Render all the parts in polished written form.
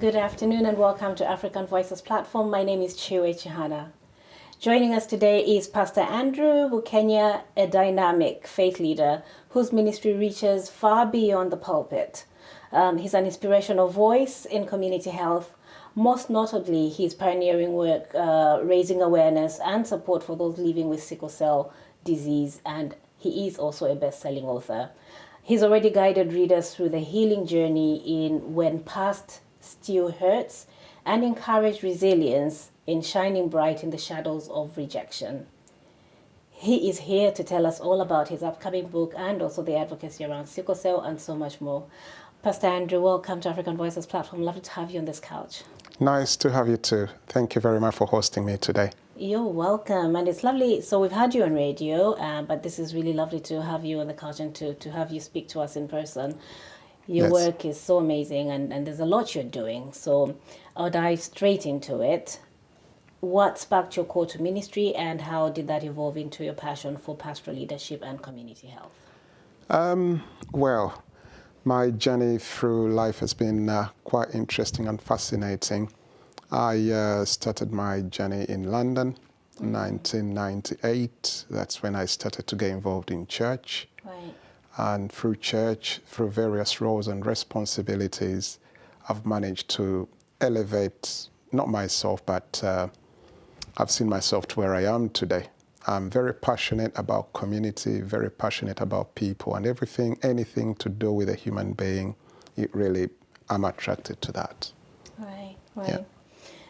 Good afternoon and welcome to African Voices platform. My name is Chiwe Chihana. Joining us today is Pastor Andrew Bukenya, a dynamic faith leader whose ministry reaches far beyond the pulpit. He's an inspirational voice in community health. Most notably, his pioneering work raising awareness and support for those living with sickle cell disease, and he is also a best-selling author. He's already guided readers through the healing journey in When Past Still Hurts and encouraged resilience in Shining Bright in the Shadows of Rejection. He is here to tell us all about his upcoming book and also the advocacy around sickle cell and so much more. Pastor Andrew, welcome to African Voices platform. Lovely to have you on this couch. Nice to have you too. Thank you very much for hosting me today. You're welcome. And it's lovely. So we've had you on radio, but this is really lovely to have you on the couch and to have you speak to us in person. Your work is so amazing and there's a lot you're doing. So I'll dive straight into it. What sparked your call to ministry and how did that evolve into your passion for pastoral leadership and community health? Well, my journey through life has been quite interesting and fascinating. I started my journey in London in 1998. That's when I started to get involved in church. Right. And through church, through various roles and responsibilities, I've managed to elevate, not myself, but I've seen myself to where I am today. I'm very passionate about community, very passionate about people, and anything to do with a human being, I'm attracted to that. Right, right. Yeah.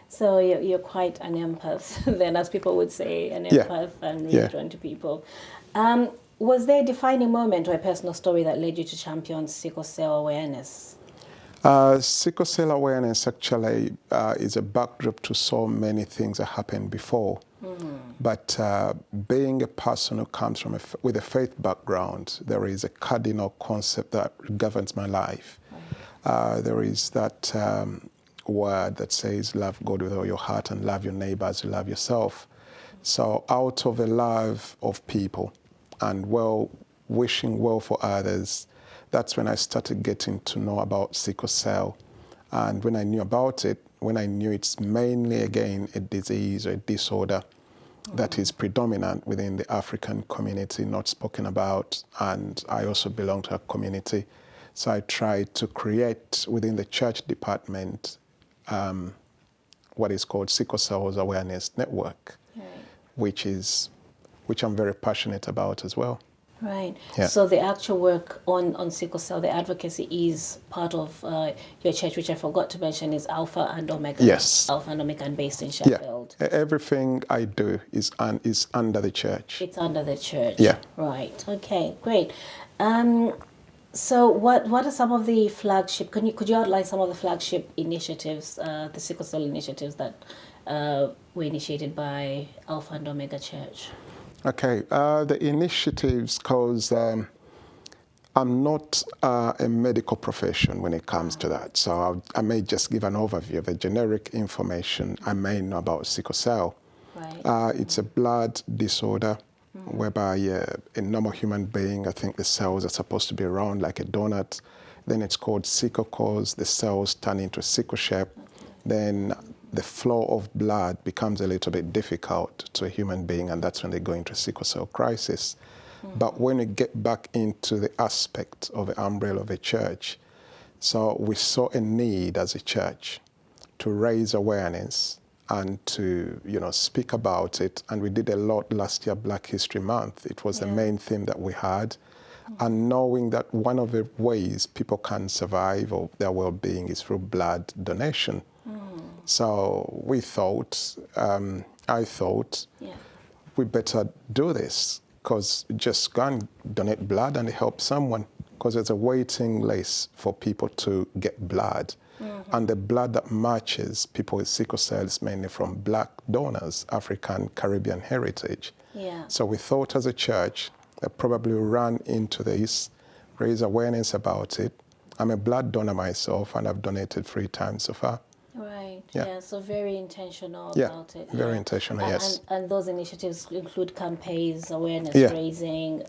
So you're quite an empath, then, as people would say, an empath and really drawn to people. Was there a defining moment or a personal story that led you to champion sickle cell awareness? Sickle cell awareness actually is a backdrop to so many things that happened before. But being a person who comes from with a faith background, there is a cardinal concept that governs my life. There is that word that says, love God with all your heart and love your neighbor as you love yourself. So out of a love of people and wishing well for others, that's when I started getting to know about sickle cell. And when I knew about it, when I knew it's mainly, again, a disease or a disorder that is predominant within the African community, not spoken about, and I also belong to a community. So I tried to create within the church department what is called Sickle Cell Awareness Network, which I'm very passionate about as well. Right. Yeah. So the actual work on sickle cell, the advocacy is part of your church, which I forgot to mention is Alpha and Omega. Yes. Alpha and Omega and based in Sheffield. Yeah. Everything I do is under the church. It's under the church. Yeah. Right. Okay, great. So what are some of the flagship, could you outline some of the flagship initiatives, the sickle cell initiatives that were initiated by Alpha and Omega Church? Okay, the initiatives, because I'm not a medical profession when it comes to that. So I may just give an overview of the generic information I may know about sickle cell. Right. It's a blood disorder whereby a normal human being, I think the cells are supposed to be round like a donut. Then it's called sickle cause. The cells turn into sickle shape. Then the flow of blood becomes a little bit difficult to a human being, and that's when they go into a sickle cell crisis. But when we get back into the aspect of the umbrella of a church, so we saw a need as a church to raise awareness and to, speak about it. And we did a lot last year, Black History Month. It was the main theme that we had. And knowing that one of the ways people can survive or their well-being is through blood donation. So we thought, I thought, we better do this, because just go and donate blood and help someone, because there's a waiting list for people to get blood. And the blood that matches people with sickle cell is mainly from Black donors, African, Caribbean heritage. So we thought as a church, probably run into this, raise awareness about it. I'm a blood donor myself, and I've donated 3 times so far. Right. Yeah. So very intentional about it. Very intentional, yes. And those initiatives include campaigns, awareness raising,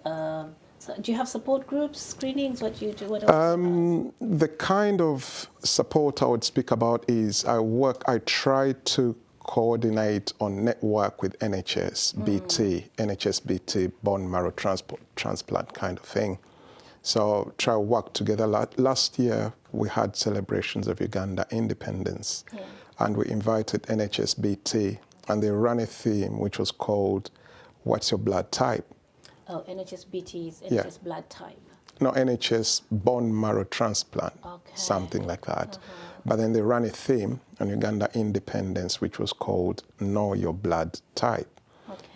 So do you have support groups, screenings? What do you do? What else? The kind of support I would speak about is I try to coordinate or network with NHS BT, bone marrow transplant kind of thing. So try to work together. Last year, we had celebrations of Uganda independence, and we invited NHS BT, and they ran a theme which was called, "What's your blood type?" Oh, NHS BT is NHS blood type. No, NHS bone marrow transplant, something like that. But then they ran a theme on Uganda independence, which was called "Know Your Blood Type."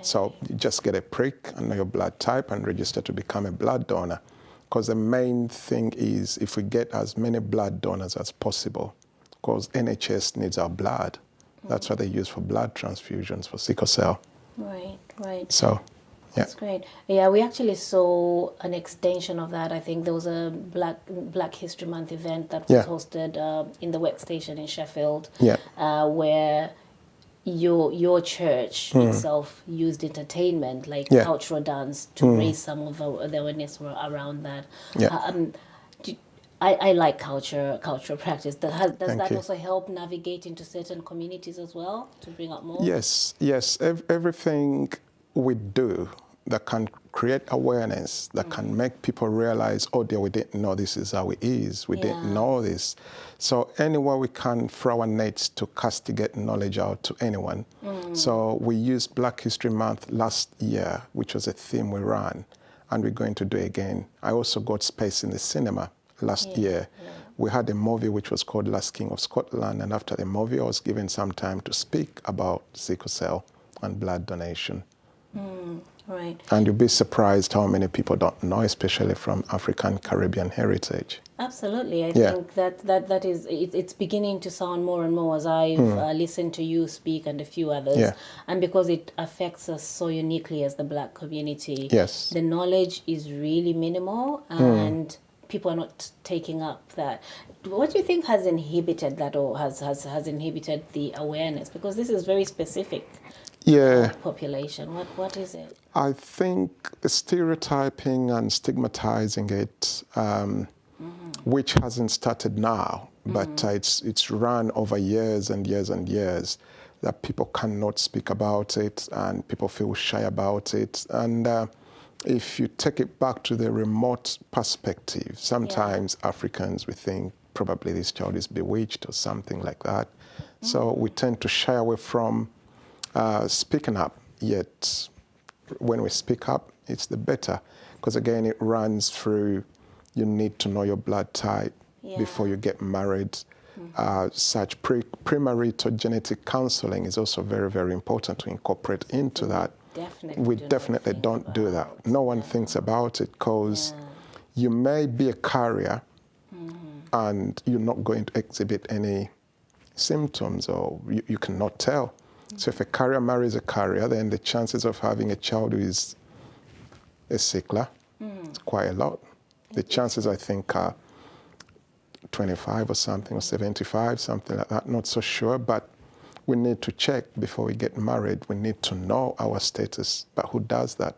So you just get a prick and know your blood type and register to become a blood donor. Because the main thing is if we get as many blood donors as possible, because NHS needs our blood. That's what they use for blood transfusions for sickle cell. Right. So, yeah. That's great. Yeah, we actually saw an extension of that. I think there was a Black History Month event that was hosted in the workstation in Sheffield, where your church itself used entertainment like cultural dance to raise some of the awareness around that. I like cultural practice. Does that also help navigate into certain communities as well to bring up more? Yes. Everything we do that can create awareness, that can make people realize, oh dear, we didn't know this is how it is. We didn't know this. So anywhere we can throw our nets to castigate knowledge out to anyone. So we used Black History Month last year, which was a theme we ran, and we're going to do it again. I also got space in the cinema last year. We had a movie which was called Last King of Scotland, and after the movie I was given some time to speak about sickle cell and blood donation. Right. And you'll be surprised how many people don't know, especially from African Caribbean heritage. Absolutely. I think that is, it's beginning to sound more and more as I've listened to you speak and a few others. And because it affects us so uniquely as the Black community, the knowledge is really minimal and people are not taking up that. What do you think has inhibited that, or has inhibited the awareness? Because this is very specific. Population. What is it? I think the stereotyping and stigmatizing it, which hasn't started now, but it's run over years and years and years, that people cannot speak about it and people feel shy about it. And if you take it back to the remote perspective, sometimes Africans, we think probably this child is bewitched or something like that. So we tend to shy away from speaking up, yet when we speak up, it's the better. Because again, it runs through, you need to know your blood type before you get married. Such premarital genetic counseling is also very, very important to incorporate into that. We definitely don't do that. No one thinks about it because you may be a carrier and you're not going to exhibit any symptoms, or you cannot tell. So if a carrier marries a carrier, then the chances of having a child who is a sickler is quite a lot. The chances, I think, are 25 or something, or 75, something like that. Not so sure, but we need to check before we get married. We need to know our status. But who does that?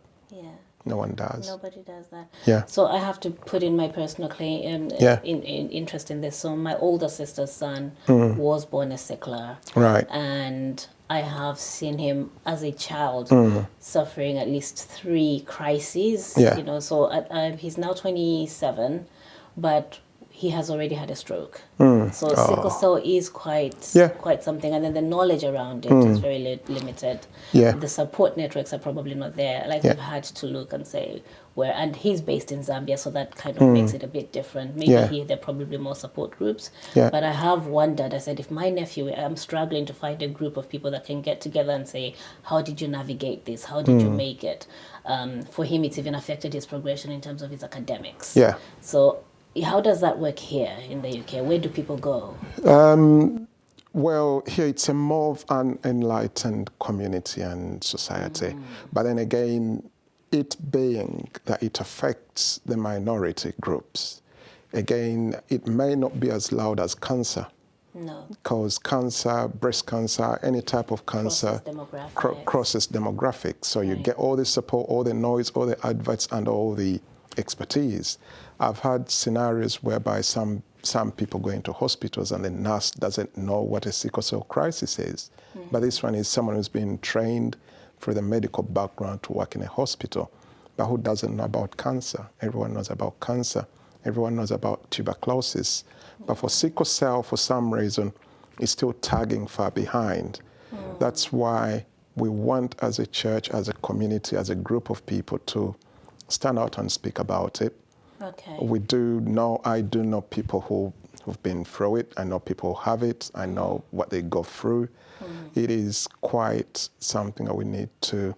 No one does. Nobody does that. So I have to put in my personal claim, interest in this. So my older sister's son was born a sickler. Right. And I have seen him as a child suffering at least 3 crises. You know, so he's now 27, but he has already had a stroke. So sickle cell is quite something, and then the knowledge around it is very limited. The support networks are probably not there. Like we've had to look and say where, and he's based in Zambia, so that kind of makes it a bit different. Maybe here there are probably more support groups. But I have wondered, I said, if my nephew, I'm struggling to find a group of people that can get together and say, how did you navigate this? How did you make it? For him, it's even affected his progression in terms of his academics. So how does that work here in the UK? Where do people go? Well, here it's a more of an enlightened community and society. But then again, it being that it affects the minority groups, again, it may not be as loud as cancer. No. Because cancer, breast cancer, any type of cancer crosses demographics. So you get all the support, all the noise, all the adverts, and all the expertise. I've had scenarios whereby some people go into hospitals and the nurse doesn't know what a sickle cell crisis is. But this one is someone who's been trained for the medical background to work in a hospital, but who doesn't know about cancer. Everyone knows about cancer. Everyone knows about tuberculosis. But for sickle cell, for some reason, it's still tagging far behind. That's why we want, as a church, as a community, as a group of people, to stand out and speak about it. Okay. I do know people who've been through it. I know people who have it. I know what they go through. It is quite something that we need to.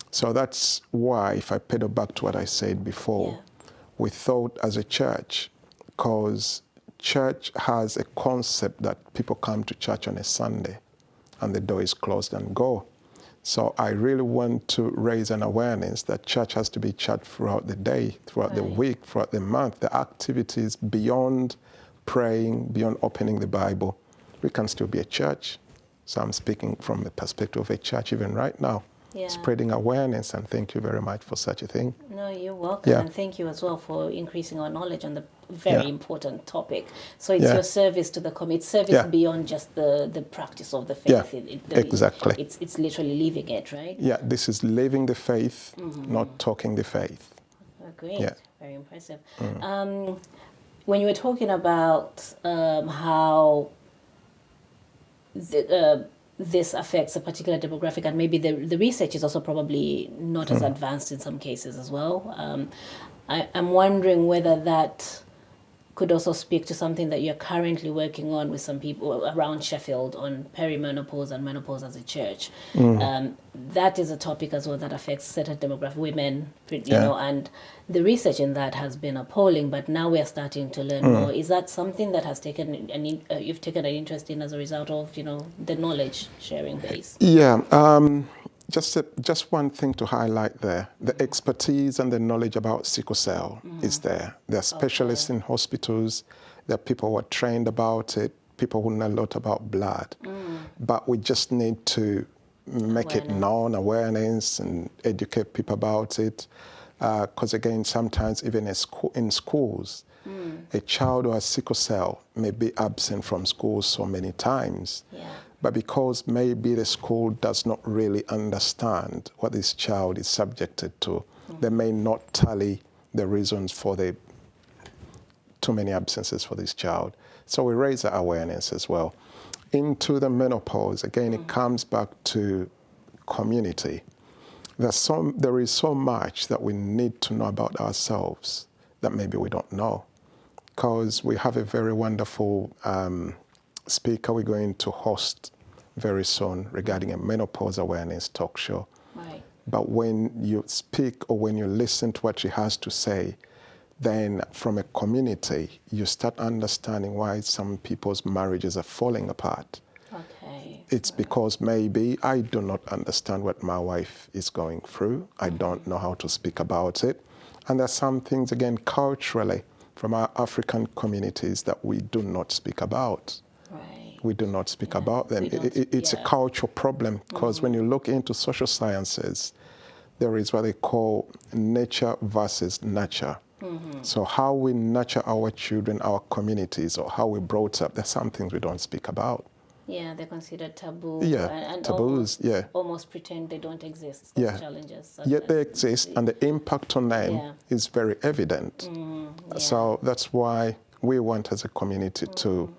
So that's why, if I pedal back to what I said before, we thought as a church, because church has a concept that people come to church on a Sunday and the door is closed and go. So I really want to raise an awareness that church has to be church throughout the day, throughout the week, throughout the month. The activities beyond praying, beyond opening the Bible, we can still be a church. So I'm speaking from the perspective of a church even right now. Spreading awareness, and thank you very much for such a thing. No, you're welcome, and thank you as well for increasing our knowledge on the very important topic. So it's your service to the community, service beyond just the practice of the faith. Exactly. It's literally living it, right? Yeah, this is living the faith, not talking the faith. Great, very impressive. When you were talking about how this affects a particular demographic, and maybe the research is also probably not as advanced in some cases as well. I'm wondering whether that could also speak to something that you're currently working on with some people around Sheffield on perimenopause and menopause as a church. That is a topic as well that affects certain demographic women, you know, and the research in that has been appalling, but now we're starting to learn more. Is that something that has taken you've taken an interest in as a result of, you know, the knowledge sharing base? Just one thing to highlight there. The expertise and the knowledge about sickle cell is there. There are specialists in hospitals. There are people who are trained about it, people who know a lot about blood. But we just need to make it known, awareness, and educate people about it. Because again, sometimes even in schools, a child who has sickle cell may be absent from school so many times. But because maybe the school does not really understand what this child is subjected to, they may not tally the reasons for the too many absences for this child. So we raise that awareness as well. Into the menopause, again, it comes back to community. There is so much that we need to know about ourselves that maybe we don't know. Because we have a very wonderful speaker we're going to host very soon regarding a menopause awareness talk show. But when you speak or when you listen to what she has to say, then from a community, you start understanding why some people's marriages are falling apart. It's because maybe I do not understand what my wife is going through. I don't know how to speak about it. And there's some things, again, culturally, from our African communities that we do not speak about. We do not speak about them. It's a cultural problem, because when you look into social sciences, there is what they call nature versus nurture. So how we nurture our children, our communities, or how we're brought up, there's some things we don't speak about. They're considered taboo. And taboos, almost pretend they don't exist, those challenges. Yet they exist, and the impact on them is very evident. So that's why we want as a community to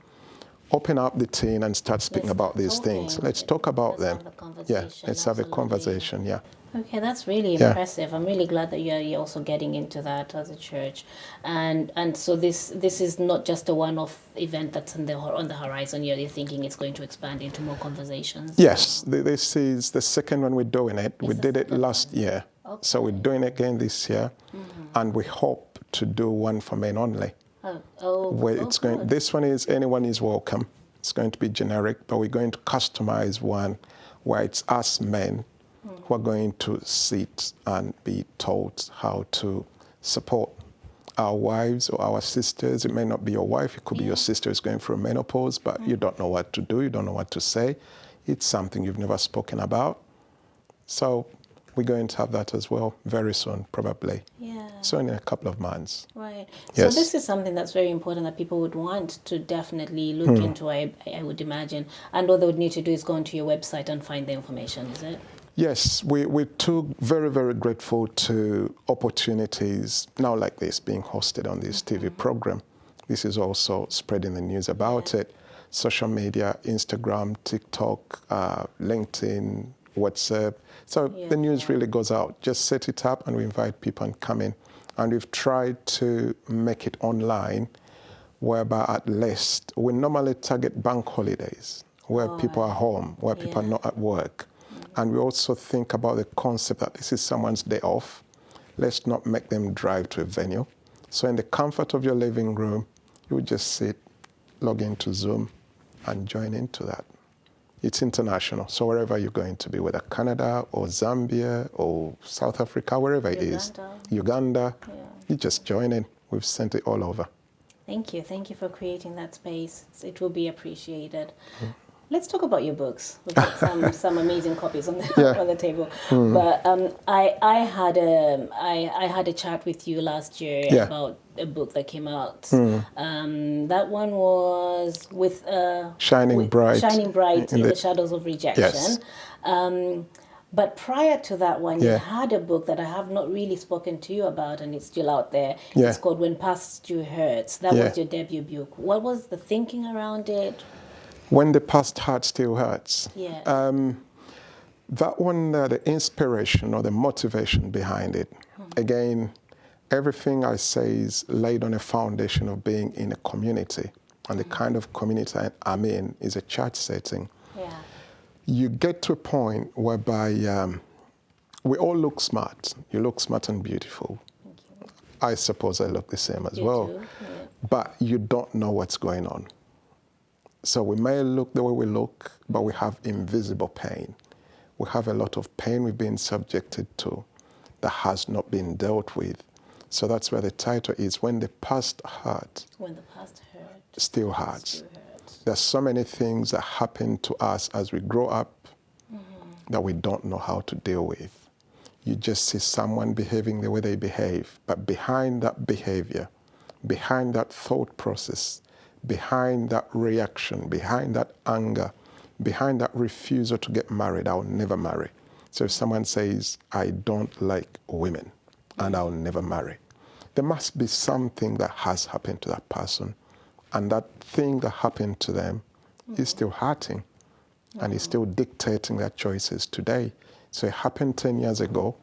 open up the tin and start speaking about these things. Let's talk about them. Let's have a conversation, Okay, that's really impressive. I'm really glad that you're also getting into that as a church, and so this is not just a one-off event that's on the horizon. You're thinking it's going to expand into more conversations. Yes, this is the second one we're doing it. We did it last year, so we're doing it again this year, and we hope to do one for men only. This one is anyone is welcome. It's going to be generic, but we're going to customize one where it's us men who are going to sit and be taught how to support our wives or our sisters. It may not be your wife, it could be your sister who's going through menopause, but you don't know what to do, you don't know what to say. It's something you've never spoken about. So we're going to have that as well very soon, probably. So in a couple of months. Right. Yes. So this is something that's very important that people would want to definitely look into, I would imagine. And all they would need to do is go onto your website and find the information, is it? Yes, we're too very, very grateful to opportunities now like this being hosted on this TV program. This is also spreading the news about it. Social media, Instagram, TikTok, LinkedIn, WhatsApp. So the news really goes out. Just set it up and we invite people and come in. And we've tried to make it online, whereby at least we normally target bank holidays, where people are home, where people are not at work. And we also think about the concept that this is someone's day off. Let's not make them drive to a venue. So in the comfort of your living room, you would just sit, log into Zoom, and join into that. It's international, so wherever you're going to be, whether Canada or Zambia or South Africa, wherever it is, Uganda, you just join in. We've sent it all over. Thank you for creating that space. It will be appreciated. Let's talk about your books. We've got some amazing copies on the table. But I had a chat with you last year about a book that came out. That one was with Shining Bright in the Shadows of Rejection. Yes. But prior to that one, you had a book that I have not really spoken to you about, and it's still out there. It's called When Past You Hurts. That was your debut book. What was the thinking around it? When the past hurt still hurts. Yeah. That one, the inspiration or the motivation behind it, again, everything I say is laid on a foundation of being in a community. And the kind of community I'm in is a church setting. Yeah. You get to a point whereby we all look smart. You look smart and beautiful. Thank you. I suppose I look the same as You well. do, yeah. But you don't know what's going on. So we may look the way we look, but we have invisible pain. We have a lot of pain we've been subjected to that has not been dealt with. So that's where the title is, When the Past Hurt. When the past hurt. Still hurts. There's so many things that happen to us as we grow up that we don't know how to deal with. You just see someone behaving the way they behave, but behind that behavior, behind that thought process, behind that reaction, behind that anger, behind that refusal to get married, I'll never marry. So if someone says, I don't like women and I'll never marry, there must be something that has happened to that person. And that thing that happened to them is still hurting and is still dictating their choices today. So it happened 10 years ago,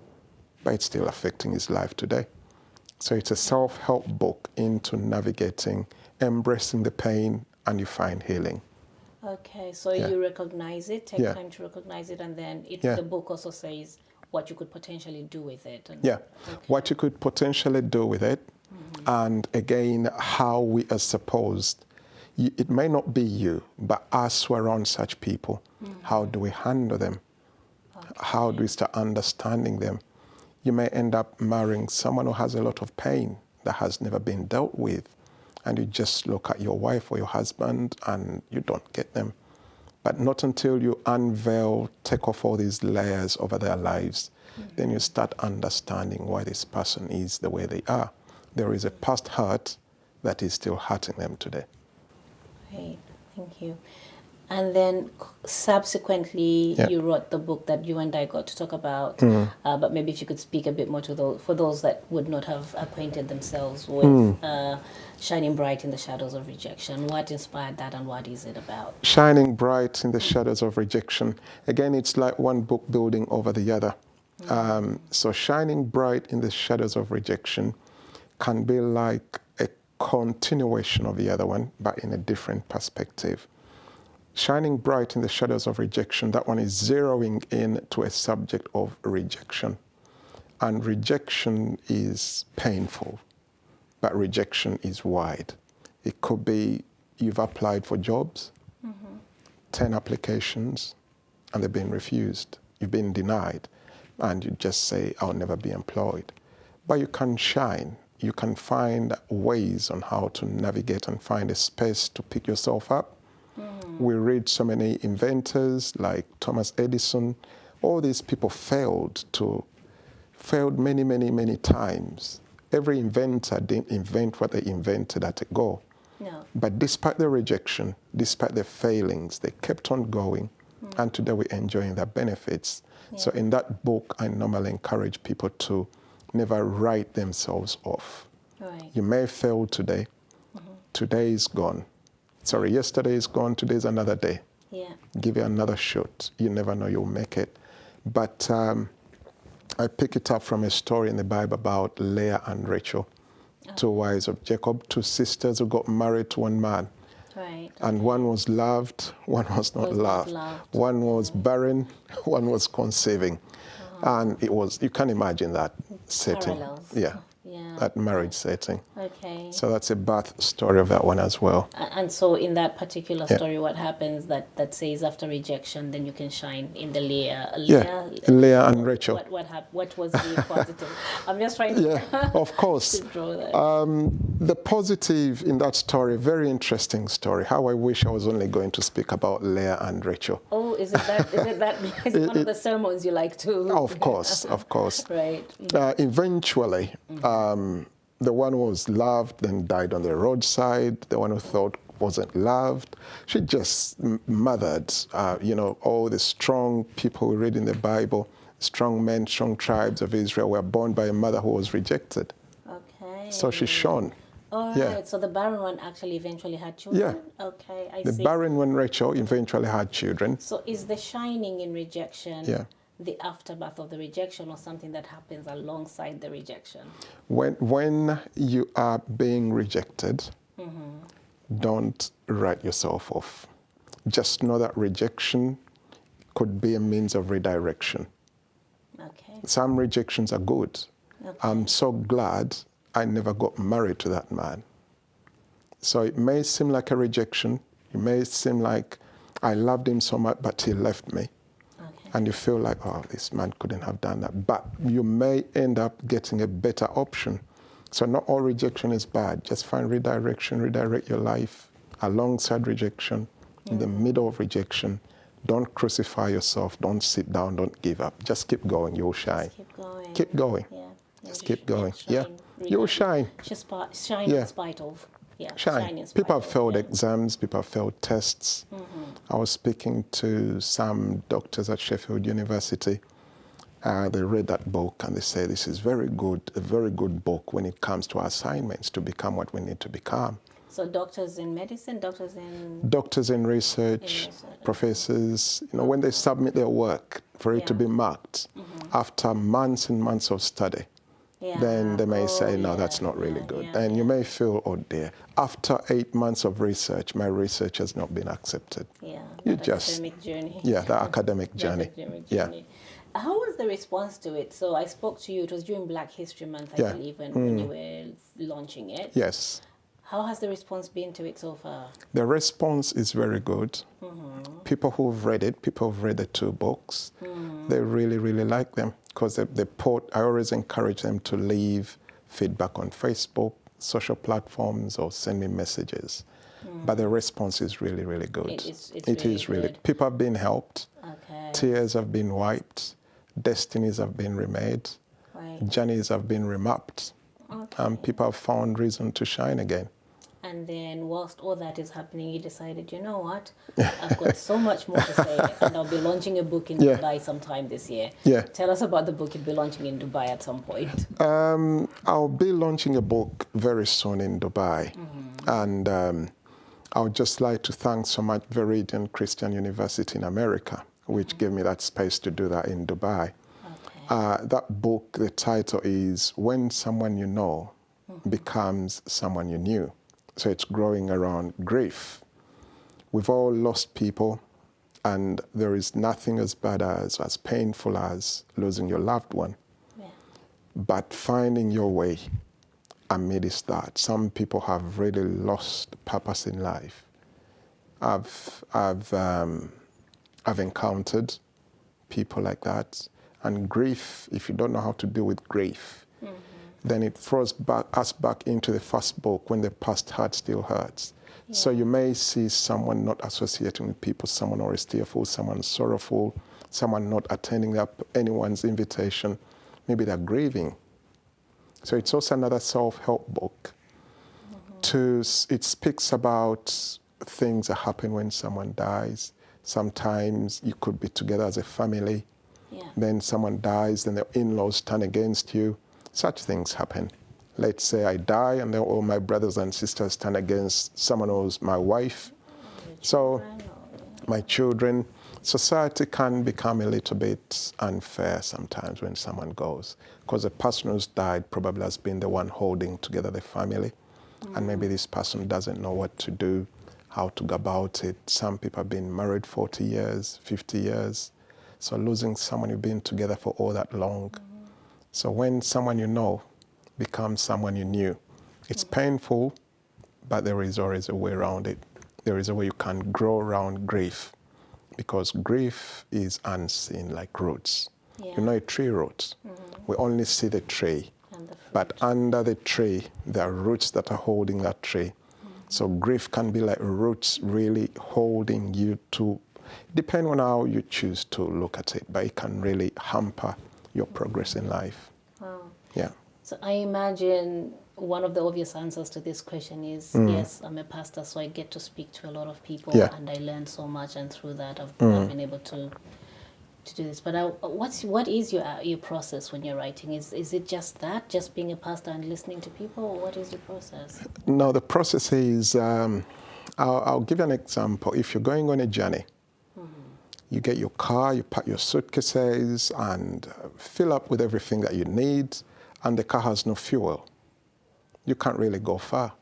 but it's still affecting his life today. So it's a self-help book into navigating, embracing the pain, and you find healing. Okay, so you recognize it, take time to recognize it, and then the book also says what you could potentially do with it. And, what you could potentially do with it, and again, how we are supposed, it may not be you, but us who are around such people, how do we handle them? How do we start understanding them? You may end up marrying someone who has a lot of pain that has never been dealt with, and you just look at your wife or your husband and you don't get them. But not until you unveil, take off all these layers over their lives, then you start understanding why this person is the way they are. There is a past hurt that is still hurting them today. Great, thank you. And then subsequently, you wrote the book that you and I got to talk about. But maybe if you could speak a bit more to for those that would not have acquainted themselves with Shining Bright in the Shadows of Rejection. What inspired that and what is it about? Shining Bright in the Shadows of Rejection. Again, it's like one book building over the other. So Shining Bright in the Shadows of Rejection can be like a continuation of the other one, but in a different perspective. Shining Bright in the Shadows of Rejection, that one is zeroing in to a subject of rejection. And rejection is painful, but rejection is wide. It could be you've applied for jobs, 10 applications, and they've been refused. You've been denied, and you just say, I'll never be employed. But you can shine. You can find ways on how to navigate and find a space to pick yourself up. We read so many inventors like Thomas Edison. All these people failed many, many, many times. Every inventor didn't invent what they invented at a go. No. But despite the rejection, despite the failings, they kept on going. And today we're enjoying their benefits. Yeah. So in that book, I normally encourage people to never write themselves off. Right. You may fail today. Today is gone. Sorry, yesterday is gone. Today's another day. Yeah. Give it another shot. You never know you'll make it. But I pick it up from a story in the Bible about Leah and Rachel, two wives of Jacob, two sisters who got married to one man. Right. And one was loved, one was not loved. One was barren, one was conceiving. And it was, you can imagine that setting. Parallels. Yeah. Yeah. That marriage setting. Okay. So that's a birth story of that one as well. And so in that particular story, what happens that says after rejection, then you can shine in the Leah and Rachel. What was the positive? I'm just trying to, of course. to draw that. The positive in that story, very interesting story. How I wish I was only going to speak about Leah and Rachel. Oh, is it one of the sermons you like to? Of course, of course. Right. Eventually, the one who was loved then died on the roadside. The one who thought wasn't loved, she just mothered, all the strong people we read in the Bible, strong men, strong tribes of Israel were born by a mother who was rejected. Okay. So she shone. All right. So the barren one actually eventually had children? Yeah. Okay, I see. The barren one, Rachel, eventually had children. So is the shining in rejection the aftermath of the rejection or something that happens alongside the rejection? When you are being rejected, don't write yourself off. Just know that rejection could be a means of redirection. Okay. Some rejections are good. Okay. I'm so glad I never got married to that man. So it may seem like a rejection. It may seem like I loved him so much, but he left me. Okay. And you feel like, oh, this man couldn't have done that. But you may end up getting a better option. So not all rejection is bad. Just find redirection, redirect your life alongside rejection, in the middle of rejection. Don't crucify yourself. Don't sit down. Don't give up. Just keep going. You'll shine. Just keep going. Keep going. Yeah. Just keep going. Shine. You'll shine. Just shine in spite of. Yeah. Shine. In spite People have of, failed exams. People have failed tests. I was speaking to some doctors at Sheffield University. They read that book and they say this is a very good book when it comes to our assignments to become what we need to become. So doctors in medicine, doctors in research, professors, when they submit their work for it to be marked after months and months of study, then they may say, no, that's not really good. And you may feel, oh dear, after 8 months of research, my research has not been accepted. Yeah, academic journey. Yeah, the academic journey. Yeah. How was the response to it? So I spoke to you, it was during Black History Month, I believe, when you were launching it. Yes. How has the response been to it so far? The response is very good. People who've read it, people who've read the 2 books, they really, really like them because I always encourage them to leave feedback on Facebook, social platforms, or send me messages. But the response is really, really good. It is really good. People have been helped. Okay. Tears have been wiped. Destinies have been remade. Right. Journeys have been remapped. And people have found reason to shine again. And then whilst all that is happening, you decided, you know what, I've got so much more to say, and I'll be launching a book in Dubai sometime this year. Yeah. Tell us about the book you'll be launching in Dubai at some point. I'll be launching a book very soon in Dubai. And I would just like to thank so much Veridian Christian University in America, which gave me that space to do that in Dubai. Okay. That book, the title is When Someone You Know Becomes Someone You Knew. So it's growing around grief. We've all lost people, and there is nothing as bad as painful as losing your loved one. Yeah. But finding your way amidst that. Some people have really lost purpose in life. I've encountered people like that. And grief, if you don't know how to deal with grief, then it throws us back into the first book, When the Past Hurt Still Hurts. Yeah. So you may see someone not associating with people, someone always tearful, someone sorrowful, someone not attending anyone's invitation. Maybe they're grieving. So it's also another self-help book. It speaks about things that happen when someone dies. Sometimes you could be together as a family. Yeah. Then someone dies, then the in-laws turn against you. Such things happen. Let's say I die, and then all my brothers and sisters turn against someone who's my wife. So my children. Society can become a little bit unfair sometimes when someone goes, because the person who's died probably has been the one holding together the family, and maybe this person doesn't know what to do, how to go about it. Some people have been married 40 years, 50 years, so losing someone you've been together for all that long. So when someone you know becomes someone you knew, it's painful, but there is always a way around it. There is a way you can grow around grief. Because grief is unseen, like roots. Yeah. You know a tree root? We only see the tree. But under the tree, there are roots that are holding that tree. So grief can be like roots really holding you to, depending on how you choose to look at it, but it can really hamper your progress in life. Wow. Yeah. So I imagine one of the obvious answers to this question is, yes, I'm a pastor, so I get to speak to a lot of people, and I learn so much, and through that I've been able to do this. But what is your process when you're writing? Is it just that, just being a pastor and listening to people, or what is your process? No, the process is, I'll give you an example. If you're going on a journey, you get your car, you pack your suitcases and fill up with everything that you need, and the car has no fuel. You can't really go far.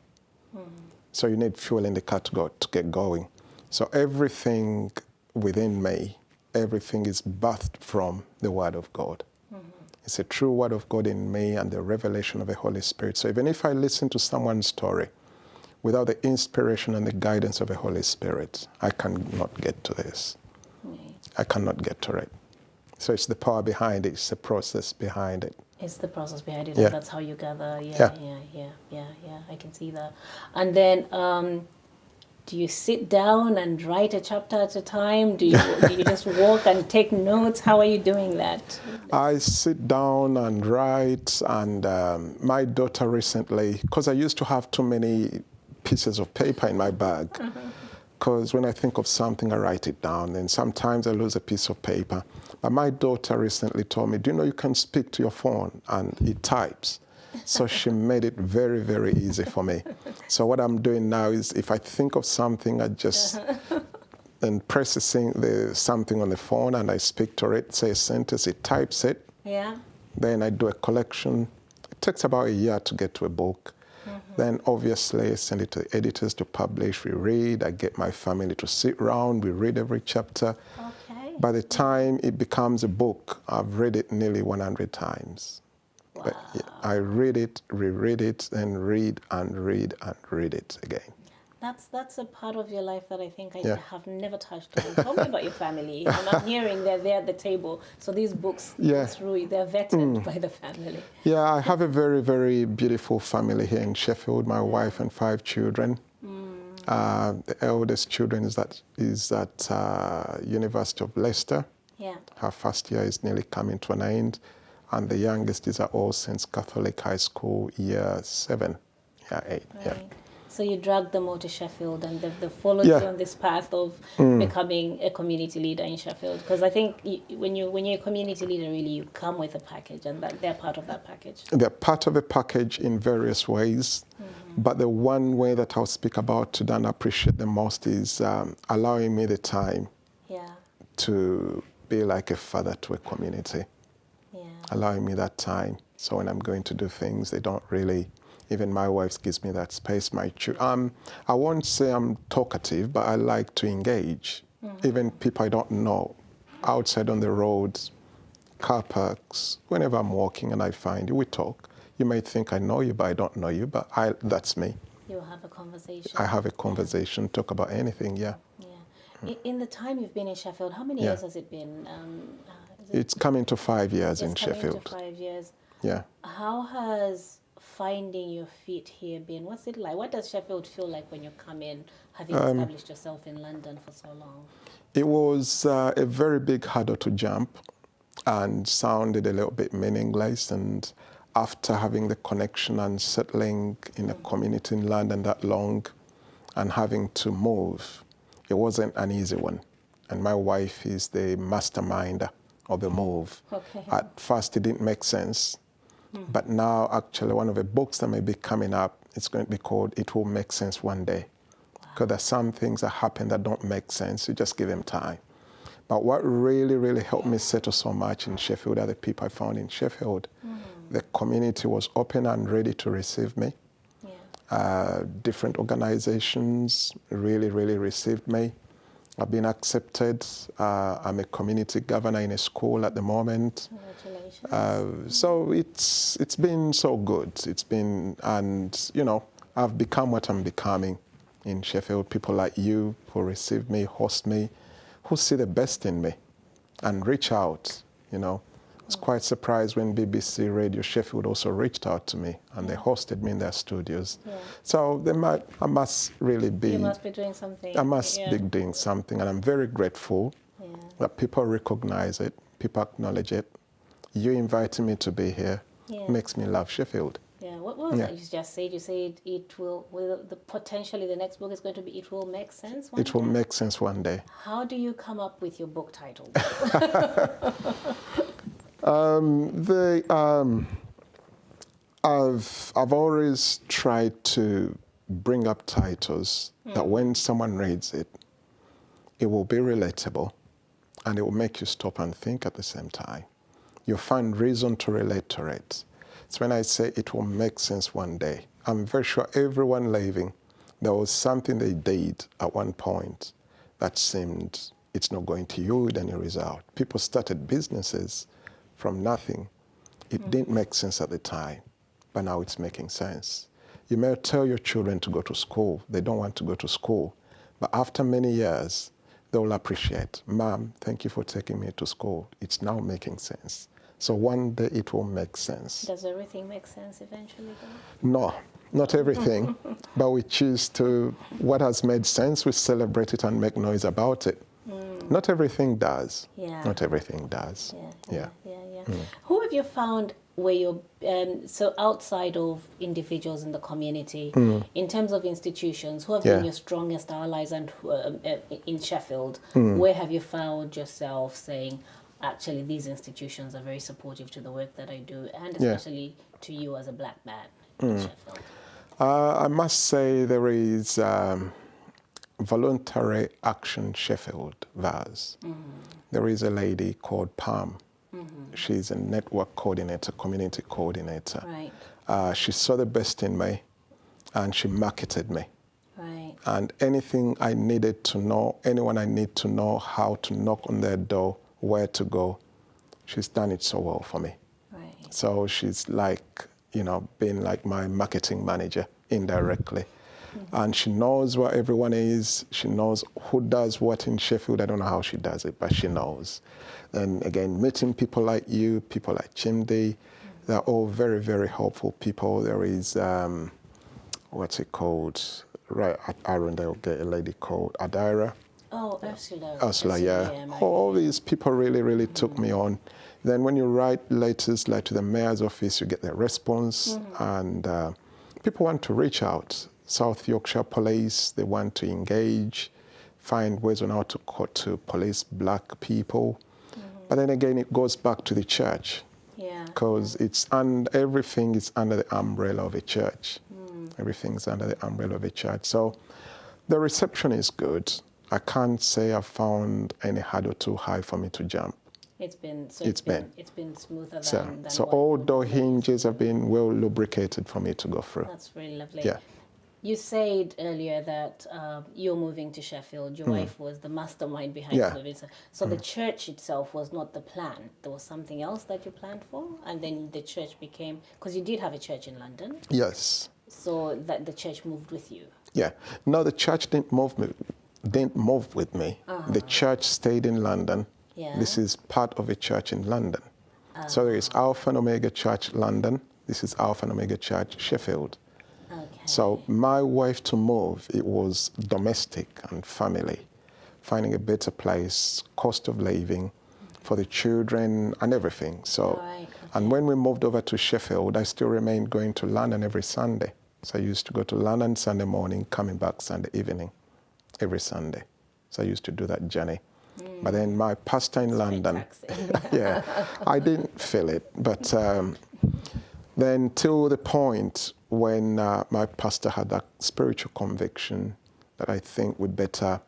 So you need fuel in the car to get going. So everything within me, everything is birthed from the Word of God. It's a true Word of God in me and the revelation of the Holy Spirit. So even if I listen to someone's story, without the inspiration and the guidance of the Holy Spirit, I cannot get to this. I cannot get to it. So it's the power behind it. It's the process behind it. It's the process behind it, Yeah. and that's how you gather. Yeah. I can see that. And then, do you sit down and write a chapter at a time? Do you just walk and take notes? How are you doing that? I sit down and write, and my daughter recently, because I used to have too many pieces of paper in my bag, because when I think of something, I write it down, and sometimes I lose a piece of paper. But my daughter recently told me, do you know you can speak to your phone and it types? So she made it very, very easy for me. So what I'm doing now is if I think of something, I just and press something on the phone and I speak to it, say a sentence, it types it. Yeah. Then I do a collection. It takes about a year to get to a book. Then obviously I send it to the editors to publish. We read. I get my family to sit around. We read every chapter. Okay. By the time it becomes a book, I've read it nearly 100 times. Wow. But yeah, I read it, reread it, and read and read and read it again. That's a part of your life that I think I Yeah. have never touched on. Tell me about your family. I'm hearing they're there at the table. So these books go through, they're vetted by the family. Yeah, I have a very, very beautiful family here in Sheffield, my wife and 5 children. The eldest children is at University of Leicester. Yeah. Her first year is nearly coming to an end. And the youngest is at All Saints Catholic High School, year 7, year 8. Right. Yeah. So you dragged them all to Sheffield, and they've followed you on this path of becoming a community leader in Sheffield. Because I think when you're a community leader, really, you come with a package, and that they're part of that package. They're part of a package in various ways. But the one way that I'll speak about today and appreciate the most is allowing me the time to be like a father to a community. Allowing me that time. So when I'm going to do things, they don't really, even my wife gives me that space. I won't say I'm talkative, but I like to engage. Even people I don't know, outside on the roads, car parks, whenever I'm walking and I find you, we talk. You may think I know you, but I don't know you, but that's me. You'll have a conversation. I have a conversation, talk about anything, yeah. In the time you've been in Sheffield, how many years has it been? It's coming to 5 years in Sheffield. It's coming to 5 years. Yeah. How has finding your feet here been? What's it like? What does Sheffield feel like when you come in, having established yourself in London for so long? It was a very big hurdle to jump and sounded a little bit meaningless. And after having the connection and settling in a community in London that long and having to move, it wasn't an easy one. And my wife is the mastermind of the move. Okay. At first, it didn't make sense. But now, actually, one of the books that may be coming up, it's going to be called It Will Make Sense One Day. Because there's some things that happen that don't make sense. You just give them time. But what really, really helped me settle so much in Sheffield are the people I found in Sheffield. The community was open and ready to receive me. Different organizations really, really received me. I've been accepted. I'm a community governor in a school at the moment. Congratulations. So it's been so good. It's been, and you know, I've become what I'm becoming in Sheffield. People like you who receive me, host me, who see the best in me and reach out, you know. I was quite surprised when BBC Radio Sheffield also reached out to me and they hosted me in their studios. So I must really be... You must be doing something. I must be doing something, and I'm very grateful that people recognize it, people acknowledge it. You inviting me to be here makes me love Sheffield. Yeah, what was that you just said? You said potentially the next book is going to be It Will Make Sense One Day? It will make sense one day. How do you come up with your book title? I've always tried to bring up titles that when someone reads it, it will be relatable and it will make you stop and think at the same time. You'll find reason to relate to it. So when I say it will make sense one day, I'm very sure everyone living, there was something they did at one point that seemed it's not going to yield any result. People started businesses from nothing. It didn't make sense at the time, but now it's making sense. You may tell your children to go to school. They don't want to go to school. But after many years, they will appreciate, Mom, thank you for taking me to school. It's now making sense. So one day it will make sense. Does everything make sense eventually, though? No, not everything. But we choose to, what has made sense, we celebrate it and make noise about it. Not everything does. Not everything does. Who have you found where you're, so outside of individuals in the community, in terms of institutions, who have been your strongest allies and in Sheffield? Where have you found yourself saying, actually, these institutions are very supportive to the work that I do, and especially to you as a black man in Sheffield? I must say there is Voluntary Action Sheffield, VAS. There is a lady called Pam. She's a network coordinator, community coordinator. She saw the best in me and she marketed me. And anything I needed to know, anyone I need to know how to knock on their door, where to go, she's done it so well for me. So she's like, you know, being like my marketing manager indirectly. And she knows where everyone is. She knows who does what in Sheffield. I don't know how she does it, but she knows. And again, meeting people like you, people like Chimdi, they're all very, very helpful people. There is, what's it called? Right at Arundel, get a lady called Adira. Oh, Ursula. Ursula, yeah. All these people really, really took me on. Then when you write letters like to the mayor's office, you get their response. And people want to reach out. South Yorkshire Police, they want to engage, find ways on how to police black people. But then again, it goes back to the church. Because everything is under the umbrella of a church. Everything's under the umbrella of a church. So the reception is good. I can't say I've found any hurdle too high for me to jump. It's been smoother than so all door hinges have been well lubricated for me to go through. That's really lovely. You said earlier that you're moving to Sheffield. Your wife was the mastermind behind all of it. So the church itself was not the plan. There was something else that you planned for, and then the church became, because you did have a church in London. Yes. So that the church moved with you. Yeah. No, the church didn't move with me. The church stayed in London. This is part of a church in London. So there is Alpha Omega Church London. This is Alpha Omega Church Sheffield. So my wife to move, it was domestic and family, finding a better place, cost of living for the children and everything. So And when we moved over to Sheffield, I still remained going to London every Sunday. So I used to go to London Sunday morning, coming back Sunday evening, every Sunday. So I used to do that journey. But then my pastor in London, yeah, I didn't feel it. But then till the point when my pastor had that spiritual conviction that I think we'd better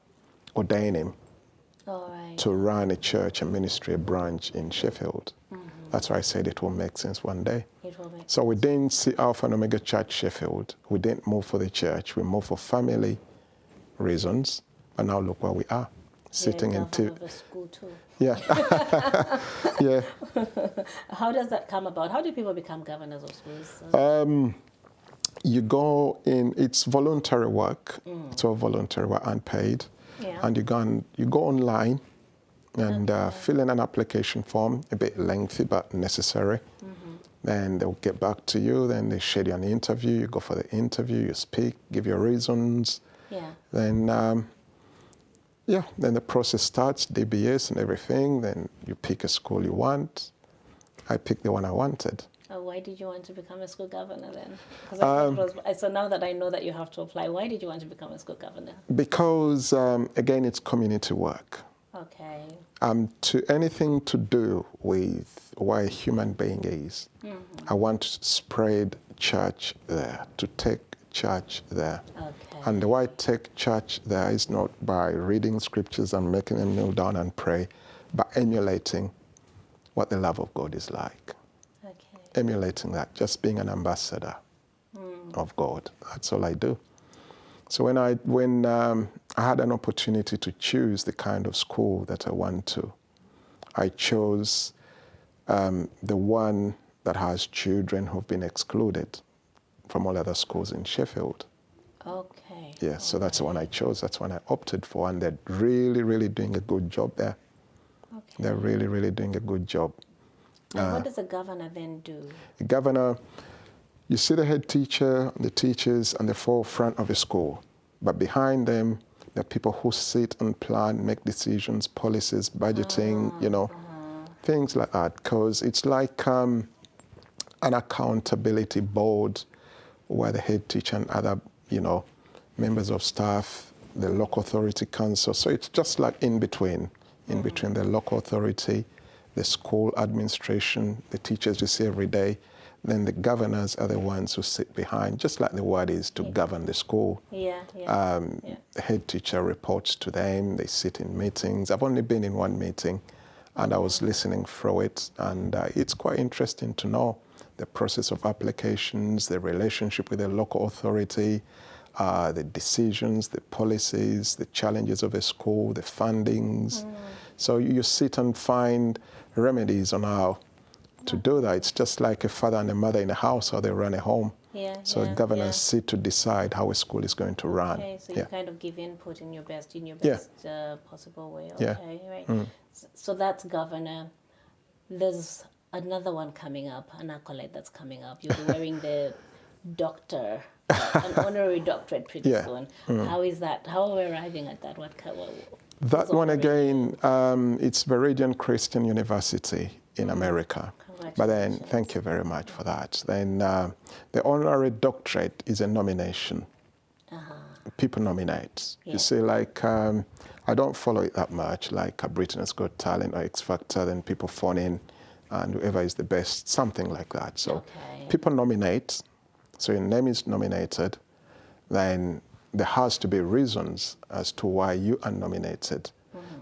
ordain him to run a church and ministry, a branch in Sheffield. That's why I said it will make sense one day. So we didn't see Alpha Omega Church Sheffield. We didn't move for the church. We moved for family reasons. And now look where we are, sitting in school too. Yeah. Yeah. How does that come about? How do people become governors of schools? You go in, it's voluntary work. It's all voluntary work, unpaid. Yeah. And you go online and fill in an application form, a bit lengthy but necessary. Then they'll get back to you. Then they schedule an interview. You go for the interview. You speak, give your reasons. Yeah. Then, then the process starts, DBS and everything. Then you pick a school you want. I picked the one I wanted. Why did you want to become a school governor then? So now that I know that you have to apply, why did you want to become a school governor? Because, again, it's community work. Okay. To anything to do with why a human being is. I want to spread church there, to take church there. Okay. And the way I take church there is not by reading scriptures and making them kneel down and pray, but emulating what the love of God is like. Okay. Emulating that, just being an ambassador of God. That's all I do. So when I had an opportunity to choose the kind of school that I want to, I chose the one that has children who've been excluded from all other schools in Sheffield. Okay. Yeah, so that's the one I chose. That's one I opted for, and they're really, really doing a good job there. Okay. They're really, really doing a good job. And what does a governor then do? The governor, you see the head teacher, the teachers, and the forefront of a school. But behind them, there are people who sit and plan, make decisions, policies, budgeting, things like that. Because it's like an accountability board where the head teacher and other, members of staff, the local authority council. So it's just like in between the local authority, the school administration, the teachers you see every day. Then the governors are the ones who sit behind, just like the word is to govern the school. The head teacher reports to them. They sit in meetings. I've only been in one meeting, and I was listening through it, and it's quite interesting to know the process of applications, the relationship with the local authority, the decisions, the policies, the challenges of a school, the fundings. So you sit and find remedies on how to do that. It's just like a father and a mother in a house, how they run a home. Governors sit to decide how a school is going to run. Okay, so you kind of give input in your best possible way. Okay, right. So that's governor. There's another one coming up, an accolade that's coming up. You'll be wearing the doctor, an honorary doctorate pretty soon. How is that? How are we arriving at that? That one again, it's Viridian Christian University in America. But then, thank you very much for that. Then the honorary doctorate is a nomination. People nominate. You see, like, I don't follow it that much, like Britain's Got Talent or X Factor, then people phone in and whoever is the best, something like that. So people nominate, so your name is nominated, then there has to be reasons as to why you are nominated.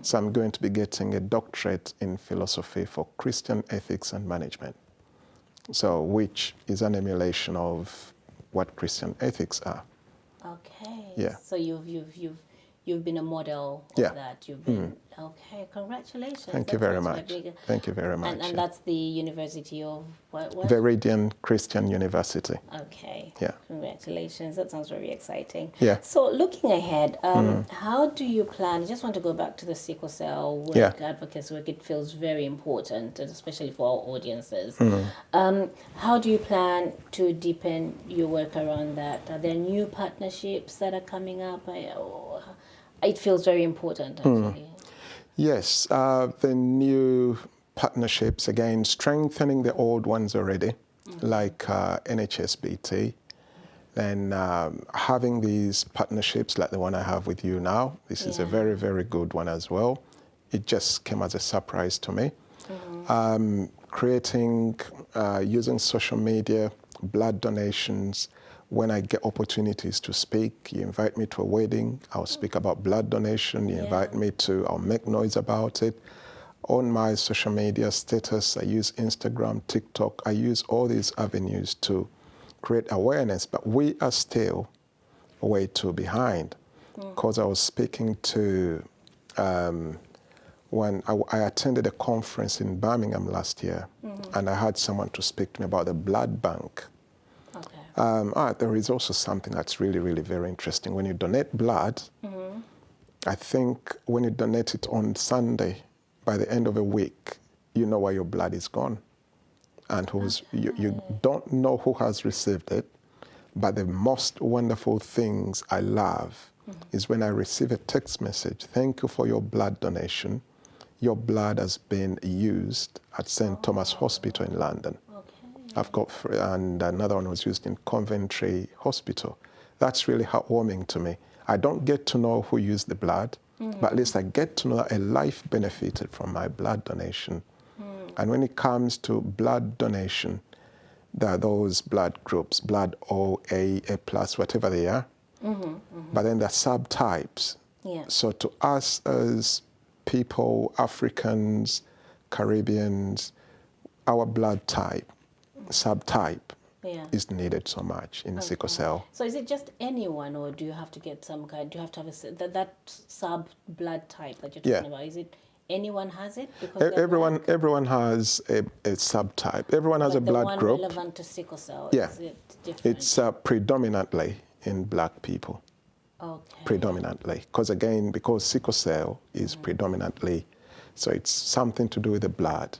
So I'm going to be getting a doctorate in philosophy for Christian ethics and management. So which is an emulation of what Christian ethics are. Okay. Yeah. So you've been a model of that. You've been okay. Congratulations. Thank you very much. Thank you very much. And that's the University of what? Viridian Christian University. Okay. Yeah. Congratulations. That sounds very exciting. Yeah. So looking ahead, how do you plan? I just want to go back to the sickle cell work, advocacy work. It feels very important, especially for our audiences. How do you plan to deepen your work around that? Are there new partnerships that are coming up? It feels very important, actually. Yes, the new partnerships, again, strengthening the old ones already, like NHSBT. Then having these partnerships like the one I have with you now, this is a very, very good one as well. It just came as a surprise to me. Creating, using social media, blood donations. When I get opportunities to speak, you invite me to a wedding, I'll speak about blood donation. You invite me to, I'll make noise about it. On my social media status, I use Instagram, TikTok. I use all these avenues to create awareness, but we are still way too behind. Because I was speaking to, when I attended a conference in Birmingham last year, and I had someone to speak to me about the blood bank. There is also something that's really, really very interesting. When you donate blood, I think when you donate it on Sunday, by the end of a week, you know where your blood is gone. And you don't know who has received it. But the most wonderful things I love is when I receive a text message, thank you for your blood donation. Your blood has been used at St. Thomas Hospital in London. I've got, and another one was used in Coventry Hospital. That's really heartwarming to me. I don't get to know who used the blood, but at least I get to know that a life benefited from my blood donation. And when it comes to blood donation, there are those blood groups, blood O, A, A+, whatever they are. But then there are subtypes. So to us as people, Africans, Caribbeans, our blood type, subtype is needed so much in sickle cell. So is it just anyone, or do you have to get some kind, do you have to have that sub blood type that you're talking about? Is it anyone has it? Because everyone has a subtype. Everyone has a blood group. The one relevant to sickle cell, is it different? It's predominantly in black people. Predominantly. Because sickle cell is predominantly, so it's something to do with the blood.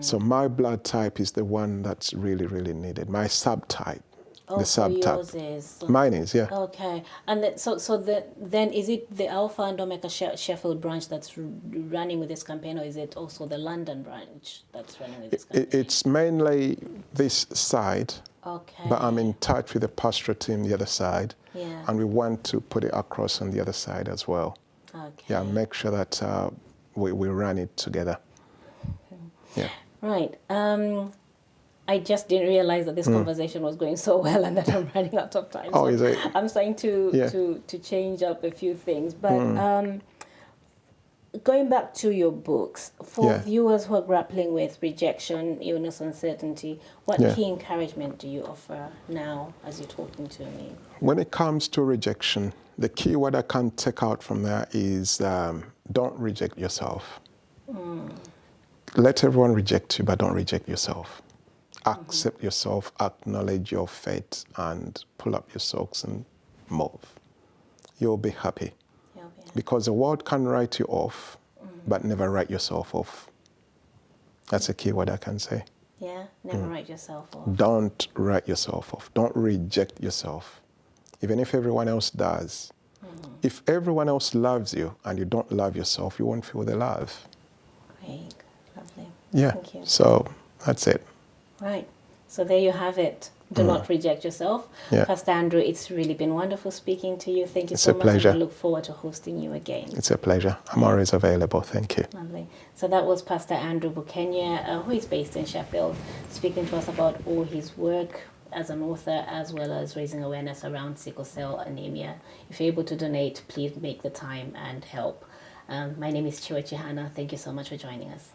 So my blood type is the one that's really, really needed. My subtype, the subtype. Yours is? Mine is, yeah. Okay. And then is it the Alpha and Omega Sheffield branch that's running with this campaign, or is it also the London branch that's running with this campaign? It's mainly this side. But I'm in touch with the pastoral team the other side. And we want to put it across on the other side as well. Make sure that we run it together. Right. I just didn't realize that this conversation was going so well and that I'm running out of time. Oh, is it? I'm starting to change up a few things. But going back to your books, for viewers who are grappling with rejection, illness, uncertainty, what key encouragement do you offer now as you're talking to me? When it comes to rejection, the key word I can take out from there is don't reject yourself. Let everyone reject you, but don't reject yourself. Accept yourself, acknowledge your fate, and pull up your socks and move. You'll be happy. Because the world can write you off, but never write yourself off. That's a key word I can say. Never write yourself off. Don't write yourself off. Don't reject yourself. Even if everyone else does. If everyone else loves you and you don't love yourself, you won't feel the love. Great. Lovely. Yeah. Thank you. So that's it. Right. So there you have it. Do not reject yourself. Pastor Andrew, it's really been wonderful speaking to you. Thank you so much. It's a pleasure. And I look forward to hosting you again. It's a pleasure. I'm always available. Thank you. Lovely. So that was Pastor Andrew Bukenya, who is based in Sheffield, speaking to us about all his work as an author, as well as raising awareness around sickle cell anemia. If you're able to donate, please make the time and help. My name is Chiwechi Hannah. Thank you so much for joining us.